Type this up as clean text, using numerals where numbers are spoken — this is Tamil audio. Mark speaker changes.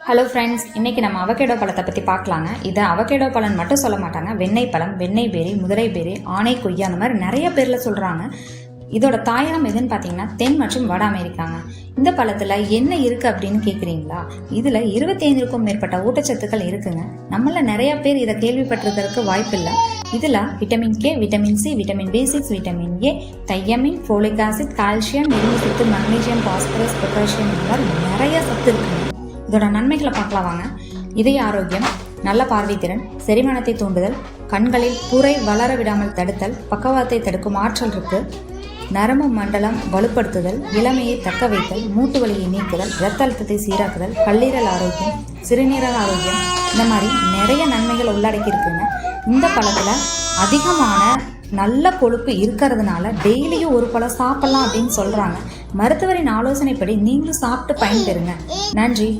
Speaker 1: ஹலோ ஃப்ரெண்ட்ஸ், இன்றைக்கி நம்ம அவகேடோ பழத்தை பற்றி பார்க்கலாங்க. இதை அவகேடோ பழம் மட்டும் சொல்ல மாட்டாங்க. வெண்ணெய் பழம், வெண்ணெய் பேரி, முதிரை பேரி, ஆணை கொய்யா, அந்த மாதிரி நிறைய பேரில் சொல்கிறாங்க. இதோட தாயகம் எதுன்னு பார்த்தீங்கன்னா தென் மற்றும் வட அமெரிக்காங்க. இந்த பழத்தில் என்ன இருக்குது அப்படின்னு கேட்குறீங்களா? இதில் 25க்கும் மேற்பட்ட ஊட்டச்சத்துக்கள் இருக்குங்க. நம்மள நிறைய பேர் இதை கேள்விப்பட்டிருக்கிறதுக்கு வாய்ப்பு இல்லை. இதில் vitamin K, vitamin C, vitamin B6, vitamin A, thiamine, folic acid, calcium, இரும்பு சத்து, மக்னீசியம், பாஸ்பரஸ், பொட்டாசியம், இந்த மாதிரி நிறைய சத்து இருக்குங்க. இதோட நன்மைகளை பார்க்கலாம் வாங்க. இதய ஆரோக்கியம், நல்ல பார்வைத்திறன், செரிமானத்தை தூண்டுதல், கண்களில் புரை வளர விடாமல் தடுத்தல், பக்கவாதத்தை தடுக்கும் ஆற்றல் இருக்கு, நரம்பு மண்டலம் வலுப்படுத்துதல், இளமையை தக்க வைத்தல், மூட்டு வலியை நீக்குதல், இரத்த அழுத்தத்தை சீராக்குதல், கல்லீரல் ஆரோக்கியம், சிறுநீரக ஆரோக்கியம், இந்த மாதிரி நிறைய நன்மைகள் உள்ளடக்கி இருக்குங்க. இந்த பழத்துல அதிகமான நல்ல கொழுப்பு இருக்கிறதுனால டெய்லியும் ஒரு பழம் சாப்பிடலாம் அப்படின்னு சொல்றாங்க. மருத்துவரின் ஆலோசனைப்படி நீங்களும் சாப்பிட்டு பயன்பெறுங்க. நன்றி.